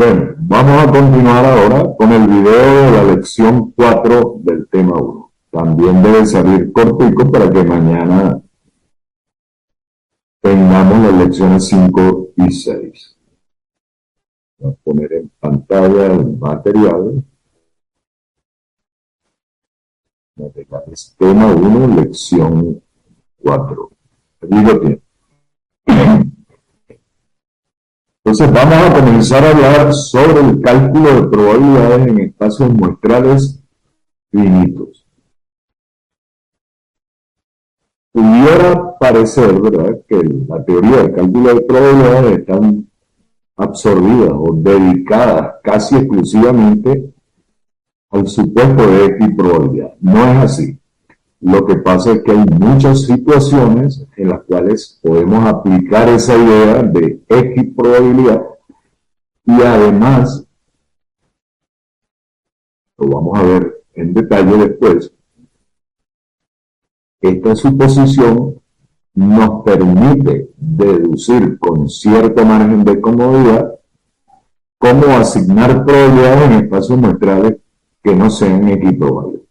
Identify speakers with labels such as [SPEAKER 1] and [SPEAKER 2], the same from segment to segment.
[SPEAKER 1] Bueno, vamos a continuar ahora con el video de la lección 4 del tema 1. También debe salir cortico para que mañana tengamos las lecciones 5 y 6. Voy a poner en pantalla el material. Materiales tema 1, lección 4. Aquí lo tiene. Entonces vamos a comenzar a hablar sobre el cálculo de probabilidades en espacios muestrales finitos. Pudiera parecer, ¿verdad?, que la teoría del cálculo de probabilidades están absorbidas o dedicadas casi exclusivamente al supuesto de X probabilidad. No es así. Lo que pasa es que hay muchas situaciones en las cuales podemos aplicar esa idea de X probabilidad y además, lo vamos a ver en detalle después, esta suposición nos permite deducir con cierto margen de comodidad cómo asignar probabilidades en espacios muestrales que no sean X probables.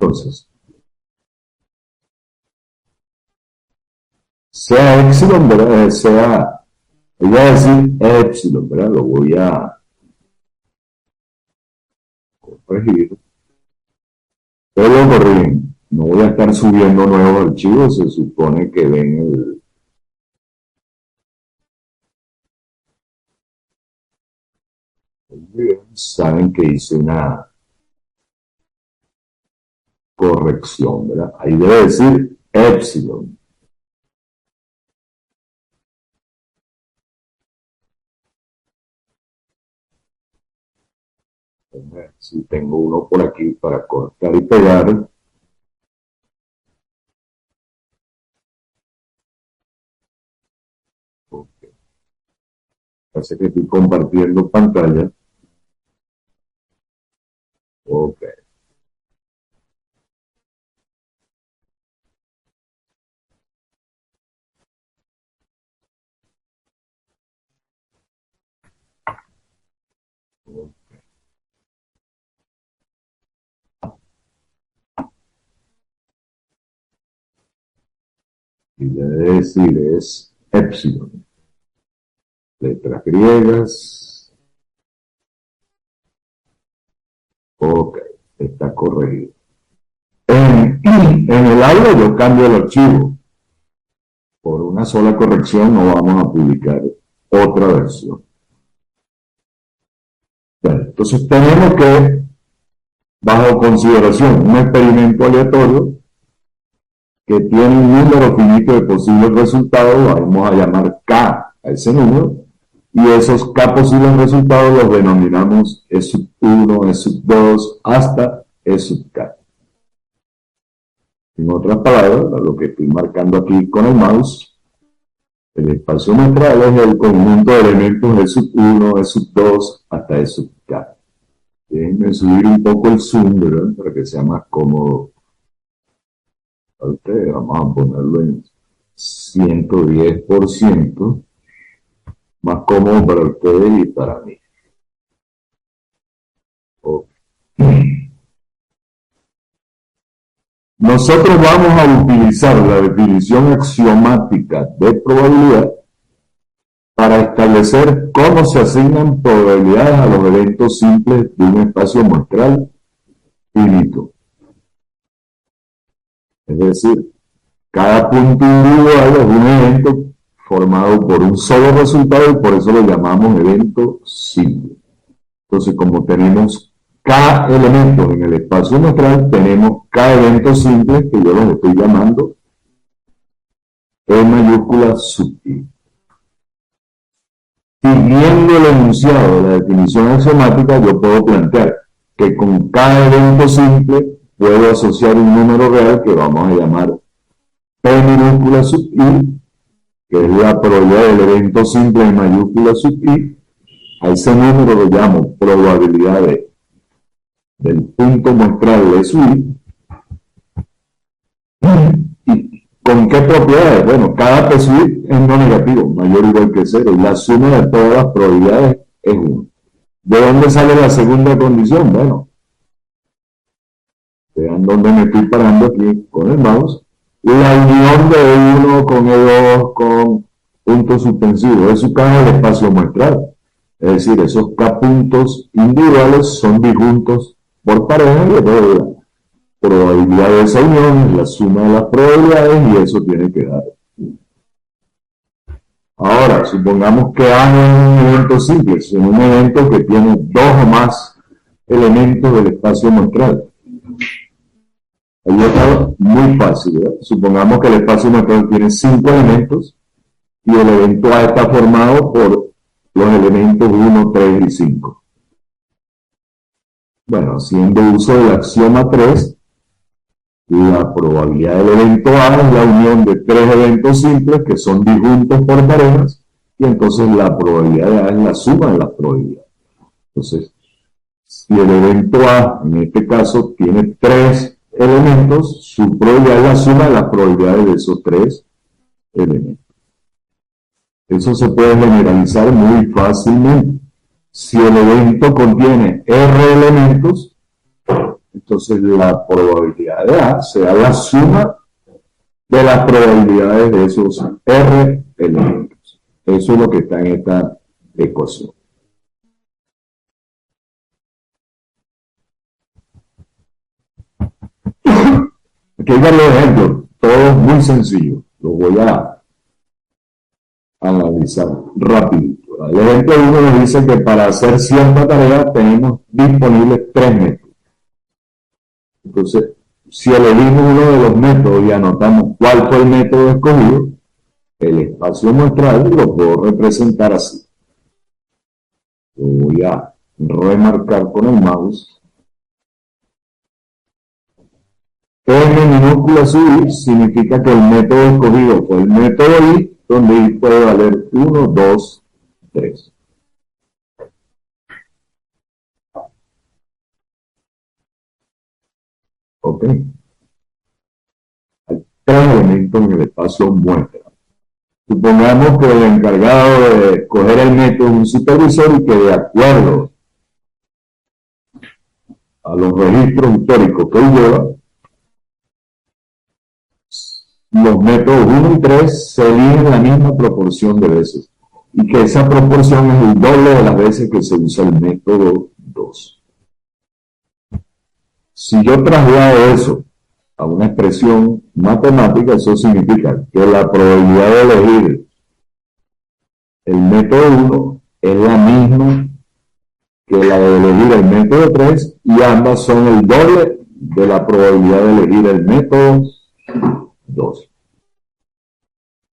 [SPEAKER 1] Entonces, sea epsilon, ¿verdad? Voy a decir epsilon, ¿verdad? Lo voy a corregir. Pero lo corrigen. No voy a estar subiendo nuevos archivos, se supone que ven el... Saben que hice una corrección, ¿verdad? Ahí debe decir epsilon. Si tengo uno por aquí para cortar y pegar. Okay. Parece que estoy compartiendo pantalla. Ok. Y debe decir es epsilon. Letras griegas. Ok, está corregido. En el aula yo cambio el archivo. Por una sola corrección no vamos a publicar otra versión. Bueno, entonces tenemos que, bajo consideración, un experimento aleatorio que tiene un número finito de posibles resultados, vamos a llamar K a ese número, y esos K posibles resultados los denominamos E sub 1, E sub 2, hasta E sub K. En otras palabras, lo que estoy marcando aquí con el mouse, el espacio muestral es el conjunto de elementos E sub 1, E sub 2, hasta E sub K. Déjenme subir un poco el zoom, ¿verdad?, para que sea más cómodo. Okay, vamos a ponerlo en 110%, más cómodo para ustedes y para mí. Okay. Nosotros vamos a utilizar la definición axiomática de probabilidad para establecer cómo se asignan probabilidades a los eventos simples de un espacio muestral finito. Es decir, cada punto individual es un evento formado por un solo resultado y por eso lo llamamos evento simple. Entonces, como tenemos K elementos en el espacio muestral, tenemos K eventos simples que yo los estoy llamando E mayúscula sub I. Siguiendo el enunciado de la definición axiomática, yo puedo plantear que con cada evento simple puedo asociar un número real que vamos a llamar P minúscula sub I, que es la probabilidad del evento simple en mayúscula sub I. A ese número lo llamo probabilidad del punto muestral de sub I. Y ¿Con qué propiedades? Bueno, cada P sub I es no negativo, mayor o igual que cero, y la suma de todas las probabilidades es 1. ¿De dónde sale la segunda condición? Bueno, vean dónde me estoy parando aquí con el mouse. La unión de E1 con E2 con puntos suspensivos, eso cae en el espacio muestral. Es decir, esos K puntos individuales son disjuntos por pareja y entonces la probabilidad de esa unión es la suma de las probabilidades y eso tiene que dar. Ahora, supongamos que A no es un evento simple, es un evento que tiene dos o más elementos del espacio muestral. Ahí está muy fácil, ¿verdad? Supongamos que el espacio muestral tiene 5 elementos y el evento A está formado por los elementos 1, 3 y 5. Bueno, haciendo uso del axioma 3, la probabilidad del evento A es la unión de 3 eventos simples que son disjuntos por parejas y entonces la probabilidad de A es la suma de las probabilidades. Entonces, si el evento A, en este caso, tiene 3 elementos, su probabilidad es la suma de las probabilidades de esos 3 elementos. Eso se puede generalizar muy fácilmente. Si el evento contiene R elementos, entonces la probabilidad de A será la suma de las probabilidades de esos R elementos. Eso es lo que está en esta ecuación. Aquí hay varios ejemplos, todos muy sencillos. Los voy a analizar rápido. El ejemplo 1 nos dice que para hacer cierta tarea tenemos disponibles 3 métodos. Entonces, si elegimos uno de los métodos y anotamos cuál fue el método escogido, el espacio muestral lo puedo representar así. Lo voy a remarcar con el mouse. M minúscula sub I significa que el método escogido fue el método I, donde I puede valer 1, 2, 3. Ok. Hay 3 elementos en el espacio muestra. Supongamos que el encargado de escoger el método es un supervisor y que de acuerdo a los registros históricos que él lleva, los métodos 1 y 3 se eligen la misma proporción de veces y que esa proporción es el doble de las veces que se usa el método 2. Si yo traslado eso a una expresión matemática, eso significa que la probabilidad de elegir el método 1 es la misma que la de elegir el método 3 y ambas son el doble de la probabilidad de elegir el método 2.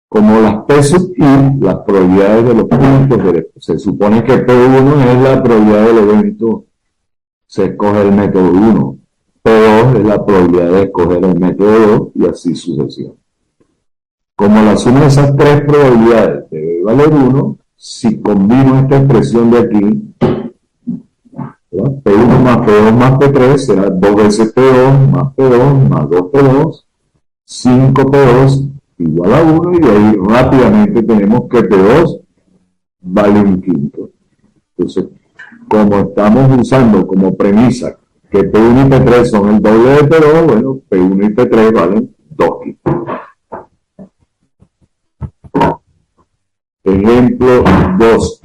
[SPEAKER 1] Como las P sub I, las probabilidades de los puntos, se supone que P1 es la probabilidad del evento, se escoge el método 1. P2 es la probabilidad de escoger el método 2 y así sucesivamente. Como la suma de esas 3 probabilidades debe valer 1, si combino esta expresión de aquí, ¿verdad? P1 más P2 más P3 será 2 veces P2 más P2 más 2P2, 5P2 igual a 1 y de ahí rápidamente tenemos que P2 vale un quinto. Entonces, como estamos usando como premisa que P1 y P3 son el doble de P2, bueno, P1 y P3 valen 2 quintos. Ejemplo 2.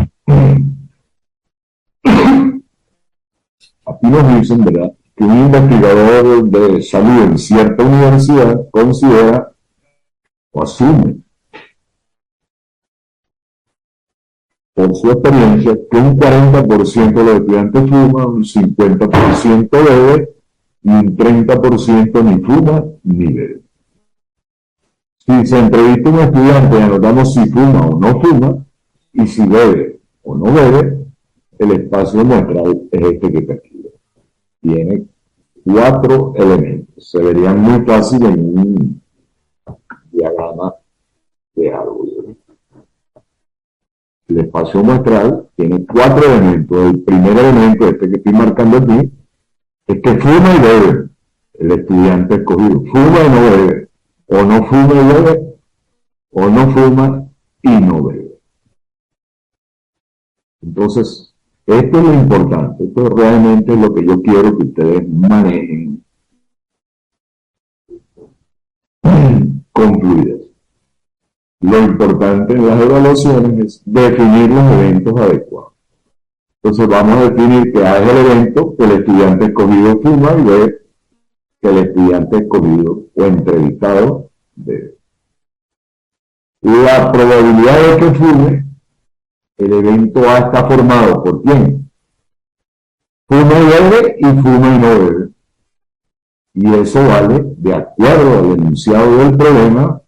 [SPEAKER 1] Aquí nos dicen, ¿verdad?, que un investigador de salud en cierta universidad considera o asume por su experiencia que un 40% de los estudiantes fuma, un 50% bebe y un 30% ni fuma ni bebe. Si se entrevista a un estudiante y anotamos si fuma o no fuma y si bebe o no bebe, el espacio muestral es este que está aquí. Tiene 4 elementos. Se verían muy fácil en un diagrama de árbol. El espacio muestral tiene 4 elementos. El primer elemento, este que estoy marcando aquí, es que fuma y bebe el estudiante escogido. Fuma y no bebe. o no fuma y bebe, o no fuma y no bebe. Entonces, esto es lo importante, esto realmente es lo que yo quiero que ustedes manejen con fluidez. Lo importante en las evaluaciones es definir los eventos adecuados. Entonces vamos a definir que A es el evento que el estudiante escogido fuma y B que el estudiante escogido o entrevistado bebe. La probabilidad de que fume, el evento A está formado por quién. Fuma y bebe y fuma y no bebe. Y eso vale, de acuerdo al enunciado del problema,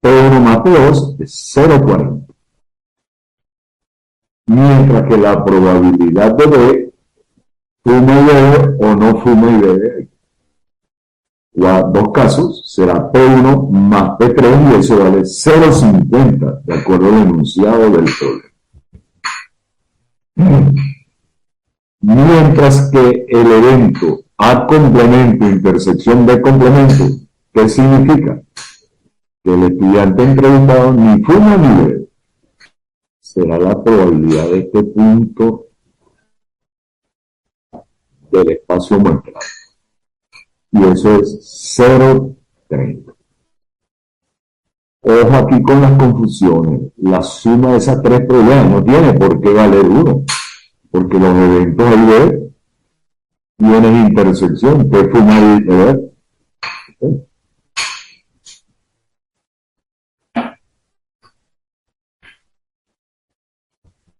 [SPEAKER 1] P1 más P2 es 0,40. Mientras que la probabilidad de B, fuma y bebe o no fuma y bebe, dos casos, será P1 más P3 y eso vale 0,50, de acuerdo al enunciado del problema. Mientras que el evento A complemento, intersección B complemento, ¿qué significa? Que el estudiante entrevistado ni fuma ni bebe. Será la probabilidad de este punto del espacio muestral. Y eso es 0,30. Ojo aquí con las confusiones. La suma de esas tres probabilidades no tiene por qué valer 1, porque los eventos A y B tienen intersección, que es fumar y beber. ¿Okay?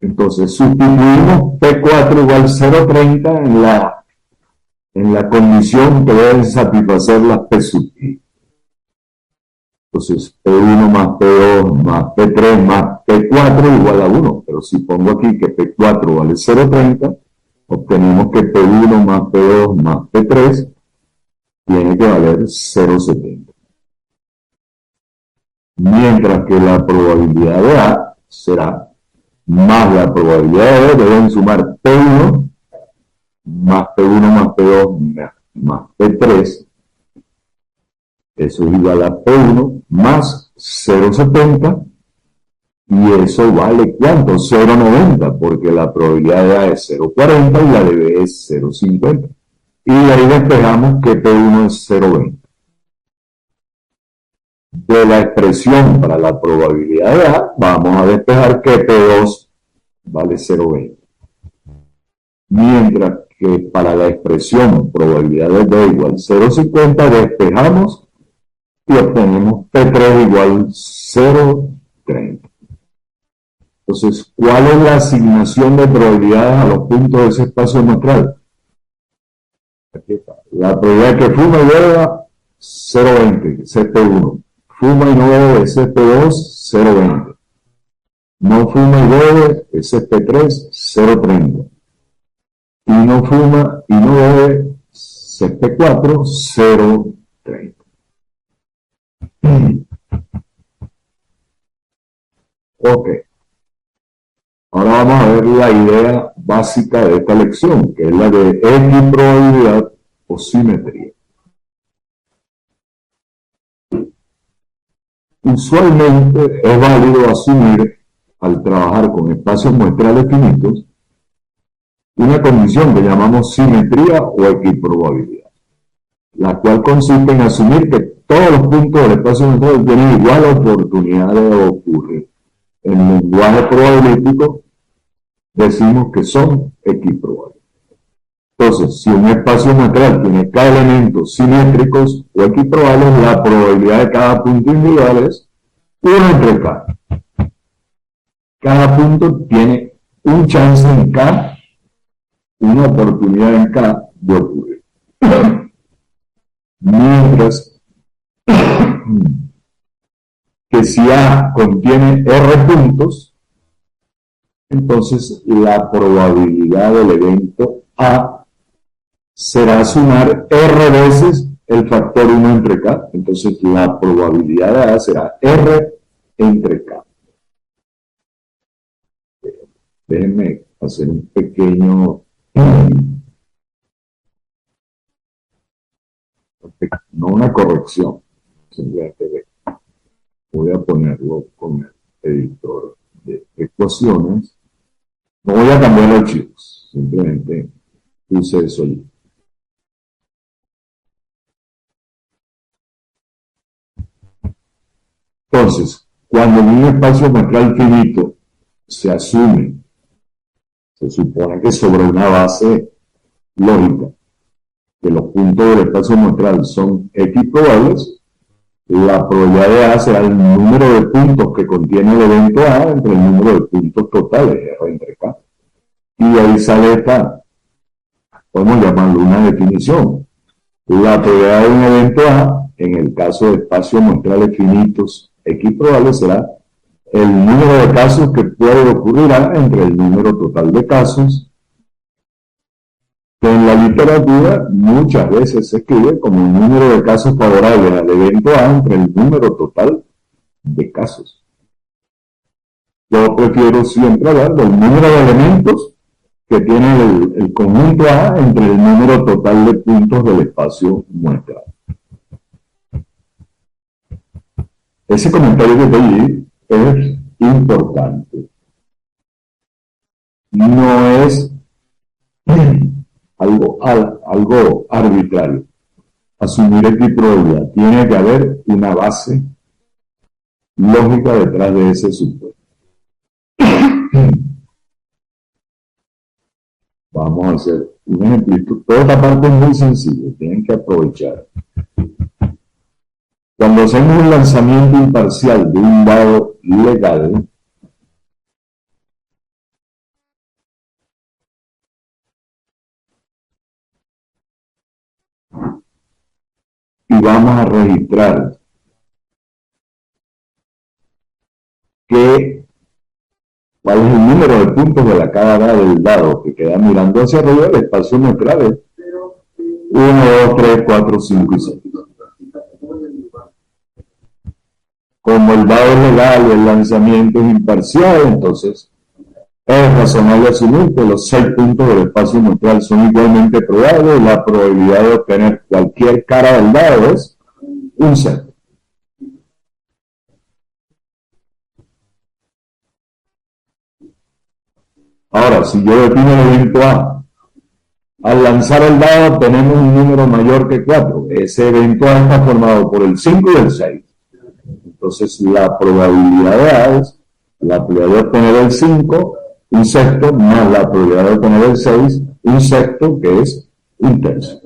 [SPEAKER 1] Entonces sustituimos P4 igual 0,30 en la condición que deben satisfacer las P sub I. Entonces P1 más P2 más P3 más P4 igual a 1. Pero si pongo aquí que P4 vale 0,30, obtenemos que P1 más P2 más P3 tiene que valer 0,70. Mientras que la probabilidad de A será más la probabilidad de B, deben sumar P1 más P1 más P2 más P3. Eso es igual a P1 más 0,70 y eso vale ¿cuánto? 0,90 porque la probabilidad de A es 0,40 y la de B es 0,50. Y de ahí despejamos que P1 es 0,20. De la expresión para la probabilidad de A, vamos a despejar que P2 vale 0,20. Mientras que para la expresión probabilidad de B igual 0,50, despejamos y obtenemos P3 igual 0,30. Entonces, ¿cuál es la asignación de probabilidades a los puntos de ese espacio muestral? Aquí está. La probabilidad que fuma y beba, 0,20, CP1. Fuma y no bebe, CP2, 0,20. No fuma y bebe, CP3, 0,30. Y no fuma y no bebe, CP4, 0,30. Ok. Ahora vamos a ver la idea básica de esta lección, que es la de equiprobabilidad o simetría. Usualmente es válido asumir, al trabajar con espacios muestrales finitos, una condición que llamamos simetría o equiprobabilidad, la cual consiste en asumir que todos los puntos del espacio muestral tienen igual oportunidad de ocurrir. En lenguaje probabilístico decimos que son equiprobables. Entonces, si un espacio muestral tiene K elementos simétricos o equiprobables, la probabilidad de cada punto individual es 1 entre K. Cada punto tiene un chance en K, una oportunidad en K de ocurrir. Mientras que si A contiene R puntos, entonces la probabilidad del evento A será sumar R veces el factor 1 entre K. Entonces la probabilidad de A será R entre K. Déjenme hacer un pequeño, no una corrección, Simplemente voy a ponerlo con el editor de ecuaciones. No voy a cambiar archivos, simplemente puse eso allí. Entonces, cuando en un espacio muestral finito se asume, se supone que sobre una base lógica, que los puntos del espacio muestral son X probables, la probabilidad de A será el número de puntos que contiene el evento A entre el número de puntos totales, R entre K. Y de ahí sale esta, podemos llamarlo una definición. La probabilidad de un evento A, en el caso de espacios muestrales finitos X probables, será el número de casos que puede ocurrir A entre el número total de casos, que en la literatura muchas veces se escribe como el número de casos favorables al evento A entre el número total de casos. Yo prefiero siempre hablar del número de elementos que tiene el conjunto A entre el número total de puntos del espacio muestral. Ese comentario que te di es importante. No es algo arbitrario. Asumir X probabilidad. Tiene que haber una base lógica detrás de ese supuesto. Vamos a hacer un ejemplo. Toda esta parte es muy sencilla. Tienen que aprovechar. Cuando hacemos un lanzamiento imparcial de un dado legal, y vamos a registrar cuál es el número de puntos de la cara del dado que queda mirando hacia arriba, el espacio muestral es 1, 2, 3, 4, 5 y 6. Como el dado es legal y el lanzamiento es imparcial, entonces es razonable asumir que los 6 puntos del espacio muestral son igualmente probables. La probabilidad de obtener cualquier cara del dado es un 6. Ahora, si yo defino el evento A, al lanzar el dado tenemos un número mayor que 4. Ese evento A está formado por el 5 y el 6. Entonces, la probabilidad de A es la probabilidad de obtener el 5, un sexto, más la probabilidad de obtener el 6, un sexto, que es un tercio.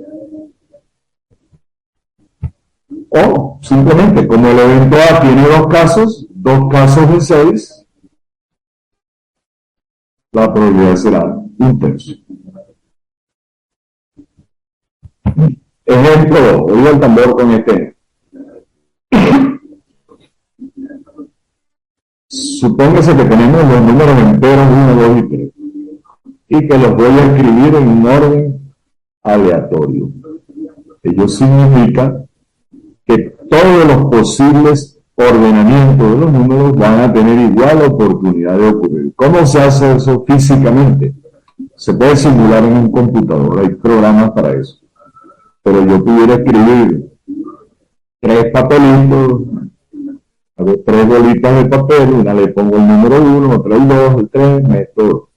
[SPEAKER 1] O, simplemente, como el evento A tiene dos casos de 6, la probabilidad será un tercio. Ejemplo 2. Oiga el tambor con este. Supóngase que tenemos los números enteros 1, 2 y 3 y que los voy a escribir en un orden aleatorio. Ello significa que todos los posibles ordenamientos de los números van a tener igual oportunidad de ocurrir. ¿Cómo se hace eso físicamente? Se puede simular en un computador, hay programas para eso. Pero yo pudiera escribir 3 papelitos, 3 bolitas de papel, una le pongo el número 1, otra el 2, el 3, meto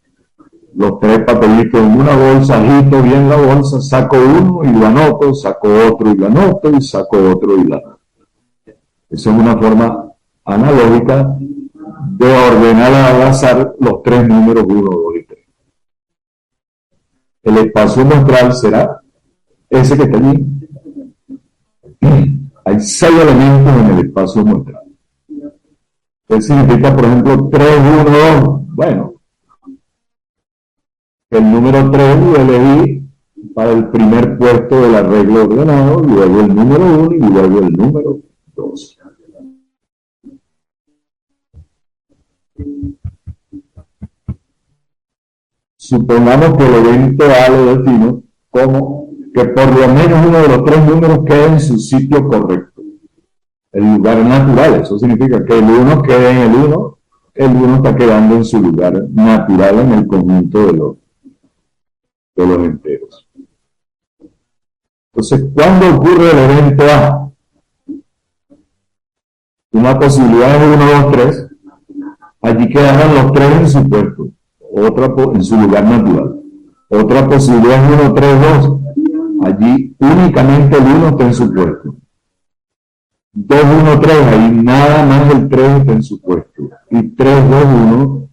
[SPEAKER 1] los 3 papelitos en una bolsa, agito bien la bolsa, saco uno y lo anoto, saco otro y lo anoto, y saco otro y lo anoto. Esa es una forma analógica de ordenar al azar los 3 números 1, 2 y 3. El espacio muestral será ese que está allí. Hay 6 elementos en el espacio muestral. ¿Qué significa, por ejemplo, 3, 1, 2? Bueno, el número 3 lo elegí para el primer puesto del arreglo ordenado, luego el número 1 y luego el número 2. Supongamos que el evento A lo defino como que por lo menos uno de los 3 números quede en su sitio correcto, el lugar natural. Eso significa que el 1 quede en el 1, el 1 está quedando en su lugar natural en el conjunto de los enteros. Entonces, ¿cuándo ocurre el evento A? Una posibilidad es 1, 2, 3. Allí quedarán los 3 en su puesto, otra en su lugar natural. Otra posibilidad es 1, 3, 2. Allí únicamente el 1 está en su puesto. 2, 1, 3, ahí nada más el 3 está en su puesto. Y 3, 2, 1,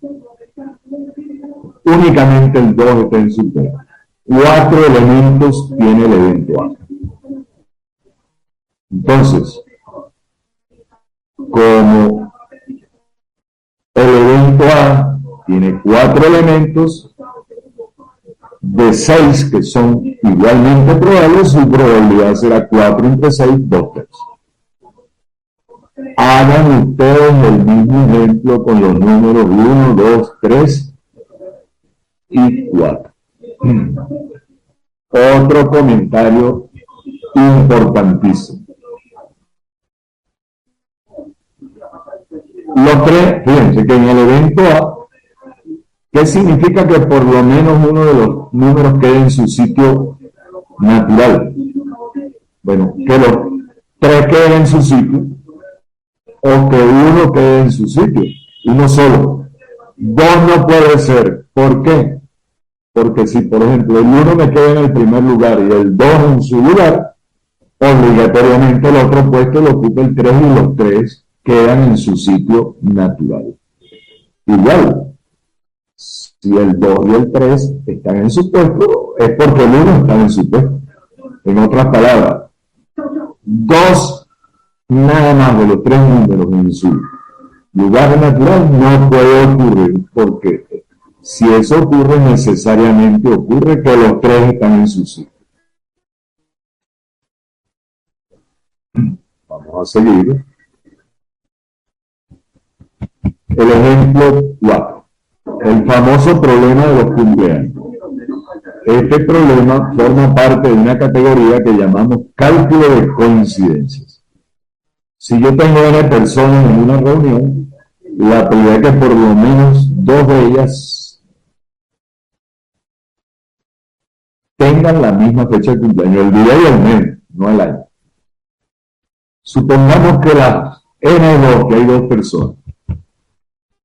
[SPEAKER 1] únicamente el 2 está en su puesto. 4 elementos tiene el evento A. Entonces, como el evento A tiene 4 elementos, de 6 que son igualmente probables, su probabilidad será 4 entre 6, 2 tercios. Hagan ustedes el mismo ejemplo con los números 1, 2, 3 y 4. Otro comentario importantísimo. Los 3, fíjense que en el evento A, ¿qué significa que por lo menos uno de los números quede en su sitio natural? Bueno, que los 3 queden en su sitio, o que uno quede en su sitio, uno solo. 2 no puede ser. ¿Por qué? Porque si, por ejemplo, el 1 me queda en el primer lugar y el 2 en su lugar, obligatoriamente el otro puesto lo ocupa el 3 y los 3 quedan en su sitio natural. Igual, si el 2 y el 3 están en su puesto, es porque el 1 está en su puesto. En otras palabras, 2 nada más de los 3 números en su lugar natural no puede ocurrir, porque si eso ocurre, necesariamente ocurre que los 3 están en su sitio. Vamos a seguir. El ejemplo 4. El famoso problema de los cumpleaños. Este problema forma parte de una categoría que llamamos cálculo de coincidencias. Si yo tengo N personas en una reunión, la probabilidad es que por lo menos 2 de ellas tengan la misma fecha de cumpleaños, el día y el mes, no el año. Supongamos que las N2, que hay 2 personas.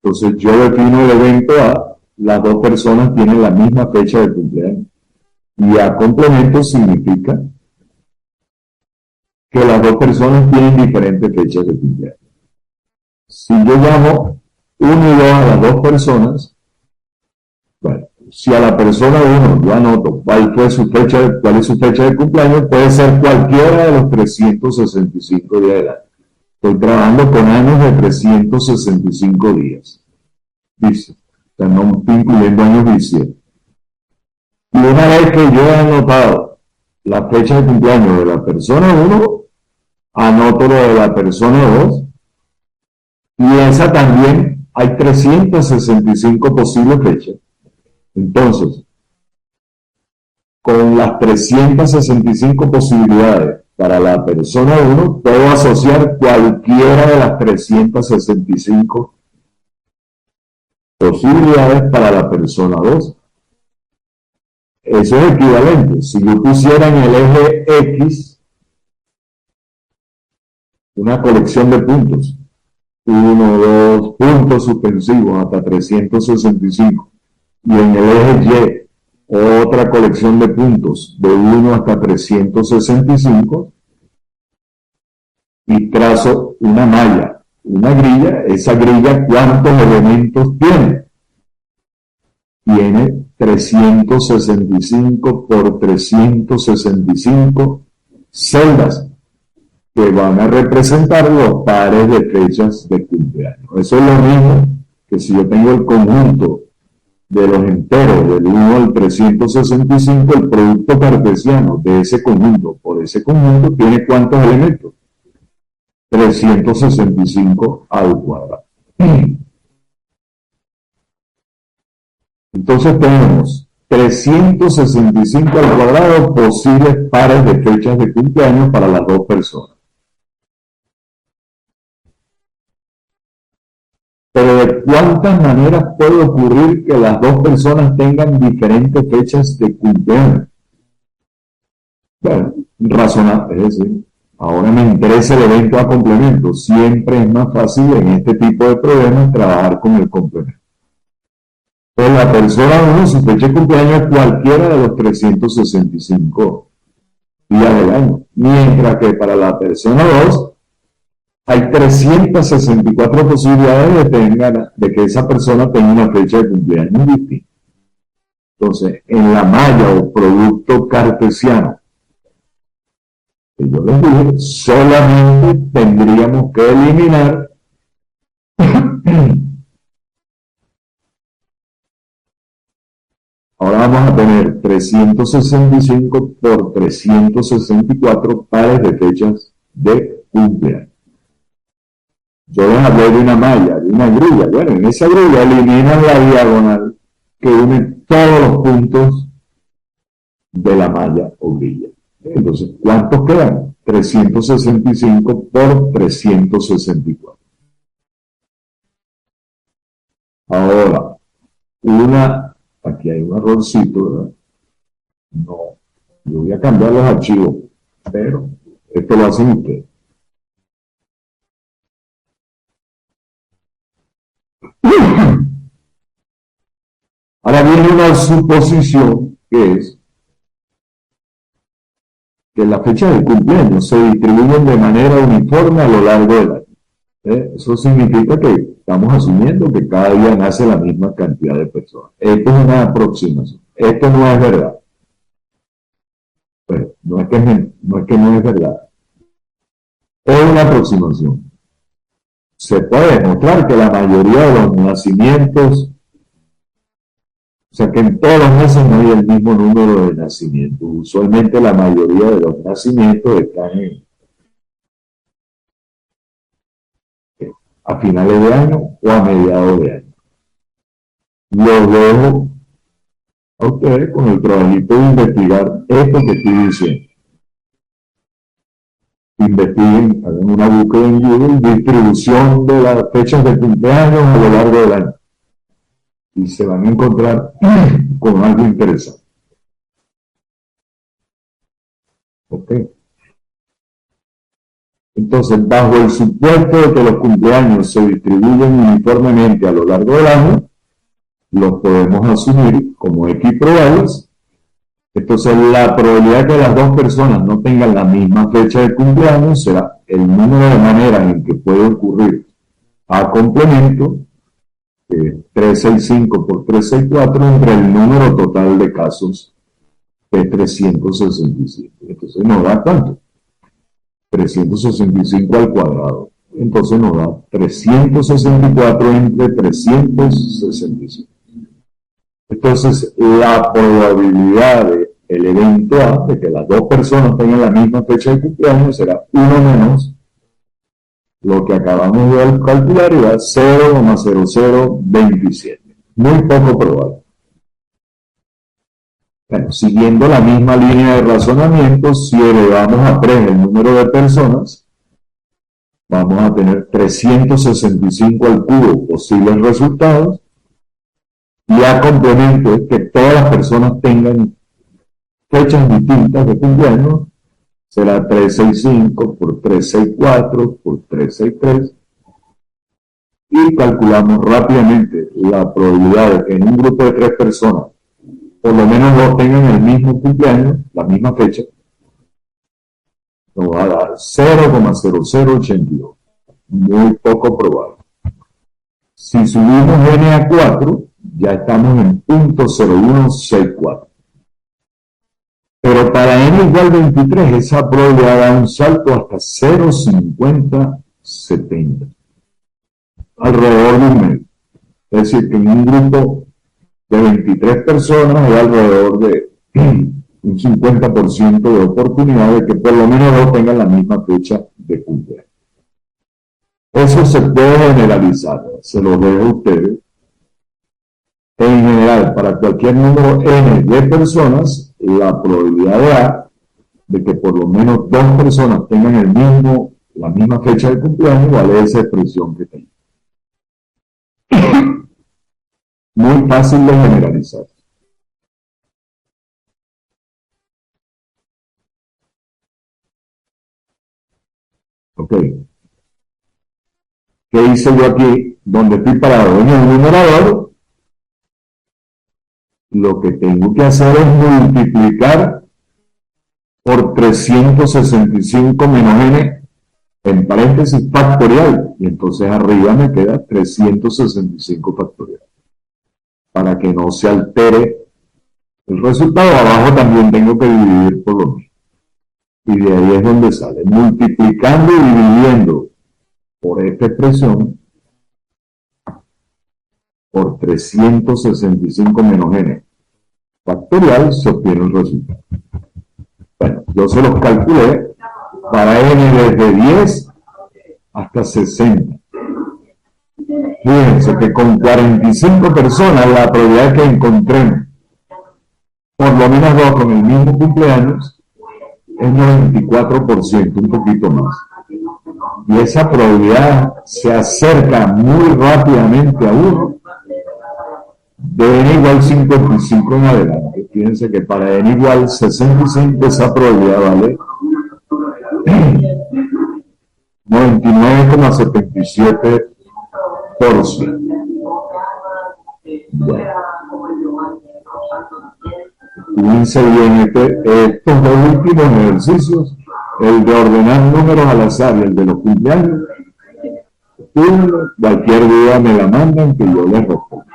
[SPEAKER 1] Entonces yo defino el evento A, las 2 personas tienen la misma fecha de cumpleaños. Y A complemento significa que las 2 personas tienen diferentes fechas de cumpleaños. Si yo llamo 1 y 2 a las 2 personas, bueno, si a la persona 1 yo anoto cuál es su fecha de cumpleaños, puede ser cualquiera de los 365 días del año. Estoy trabajando con años de 365 días. Dice, o sea, no estoy incluyendo años bisiestos. Y una vez que yo he anotado la fecha de cumpleaños de la persona 1, anoto lo de la persona 2, y esa también hay 365 posibles fechas. Entonces, con las 365 posibilidades para la persona 1, puedo asociar cualquiera de las 365 posibilidades para la persona 2. Eso es equivalente. Si yo pusiera en el eje X una colección de puntos, 1, 2, puntos suspensivos hasta 365, y en el eje Y otra colección de puntos de 1 hasta 365, y trazo una malla, una grilla, esa grilla, ¿cuántos elementos tiene? Tiene 365 por 365 celdas que van a representar los pares de fechas de cumpleaños. Eso es lo mismo que si yo tengo el conjunto de los enteros del 1 al 365, el producto cartesiano de ese conjunto por ese conjunto tiene ¿cuántos elementos? 365 al cuadrado. Entonces tenemos 365 al cuadrado posibles pares de fechas de cumpleaños para las 2 personas. Pero ¿de cuántas maneras puede ocurrir que las 2 personas tengan diferentes fechas de cumpleaños? Bueno, razonable, es decir, Ahora me interesa el evento a complemento. Siempre es más fácil en este tipo de problemas trabajar con el complemento. Pues la persona 1, su fecha de cumpleaños es cualquiera de los 365 días del año. Mientras que para la persona 2 hay 364 posibilidades de que esa persona tenga una fecha de cumpleaños distinta. Entonces, en la malla o producto cartesiano que yo les dije, solamente tendríamos que eliminar ahora vamos a tener 365 por 364 pares de fechas de cumpleaños. Yo les hablé de una malla, de una grulla. Bueno, en esa grulla eliminan la diagonal que une todos los puntos de la malla o grilla. Entonces, ¿cuántos quedan? 365 por 364. Ahora, aquí hay un errorcito, ¿verdad? No, yo voy a cambiar los archivos, pero esto lo hacen ustedes. Ahora viene una suposición que es que las fechas de cumpleaños se distribuyen de manera uniforme a lo largo del año. Eso significa que estamos asumiendo que cada día nace la misma cantidad de personas. Esto es una aproximación. Esto no es verdad. Pues, no es que no es verdad. Es una aproximación. Se puede demostrar que la mayoría de los nacimientos, o sea que en todos los meses no hay el mismo número de nacimientos. Usualmente la mayoría de los nacimientos están a finales de año o a mediados de año. Los dejo a ustedes con el trabajito de investigar esto que estoy diciendo. Investiguen, hagan una búsqueda en Google, distribución de las fechas de cumpleaños a lo largo del año. Y se van a encontrar con algo interesante. ¿Ok? Entonces, bajo el supuesto de que los cumpleaños se distribuyen uniformemente a lo largo del año, los podemos asumir como equiprobables. Entonces, la probabilidad de que las dos personas no tengan la misma fecha de cumpleaños será el número de maneras en que puede ocurrir a complemento, 365 por 364, entre el número total de casos, que es 365. Entonces, nos da ¿cuánto? 365 al cuadrado. Entonces nos da 364 entre 365. Entonces, la probabilidad del evento A, de que las dos personas tengan la misma fecha de cumpleaños, será 1 menos lo que acabamos de calcular, y da 0,0027. Muy poco probable. Bueno, siguiendo la misma línea de razonamiento, si elevamos a 3 el número de personas, vamos a tener 365 al cubo posibles resultados, y a complemento es que todas las personas tengan fechas distintas de cumpleaños, será 365 por 364 por 363, y calculamos rápidamente la probabilidad de que en un grupo de 3 personas por lo menos dos tengan el mismo cumpleaños, la misma fecha, nos va a dar 0,0082. Muy poco probable. Si subimos n a 4, ya estamos en 0.0164. Pero para n igual 23, esa probabilidad da un salto hasta 0,5070. Alrededor de un medio. Es decir, que en un grupo de 23 personas hay alrededor de un 50% de oportunidad de que por lo menos dos tengan la misma fecha de cumpleaños. Eso se puede generalizar, se lo dejo a ustedes. En general, para cualquier número n de personas, la probabilidad de A de que por lo menos dos personas tengan la misma fecha de cumpleaños vale esa expresión que tengo. Muy fácil de generalizar. Ok. ¿Qué hice yo aquí? Donde estoy parado en el numerador, lo que tengo que hacer es multiplicar por 365 menos n, en paréntesis factorial, y entonces arriba me queda 365 factorial. Para que no se altere el resultado, abajo también tengo que dividir por lo mismo. Y de ahí es donde sale. Multiplicando y dividiendo por esta expresión, por 365 menos n factorial, se obtiene el resultado. Bueno, yo se los calculé para n desde 10 hasta 60. Fíjense que con 45 personas la probabilidad que encontremos por lo menos dos con el mismo cumpleaños es 94%, un poquito más. Y esa probabilidad se acerca muy rápidamente a 1 de n igual 55 en adelante. Fíjense que para n igual 65 esa probabilidad vale 99,77%. Bueno. Fíjense bien estos dos últimos ejercicios, el de ordenar números al azar y el de los cumpleaños. Cualquier duda me la mandan que yo les respondo.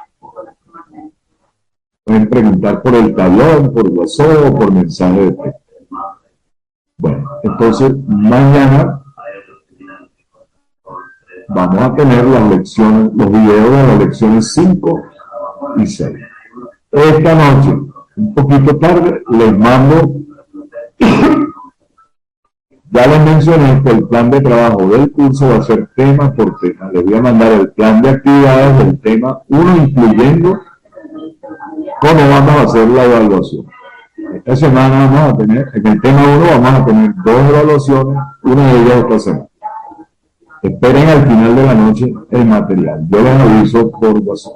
[SPEAKER 1] Pueden preguntar por el tablón, por WhatsApp o por mensaje de texto. Bueno, entonces mañana vamos a tener las lecciones, los videos de las lecciones 5 y 6. Esta noche, un poquito tarde, les mando, ya les mencioné que el plan de trabajo del curso va a ser tema por tema. Les voy a mandar el plan de actividades del tema 1, incluyendo cómo vamos a hacer la evaluación. Esta semana vamos a tener, en el tema 1 vamos a tener 2 evaluaciones, una de ellas esta semana. Esperen al final de la noche el material. Yo les aviso por WhatsApp.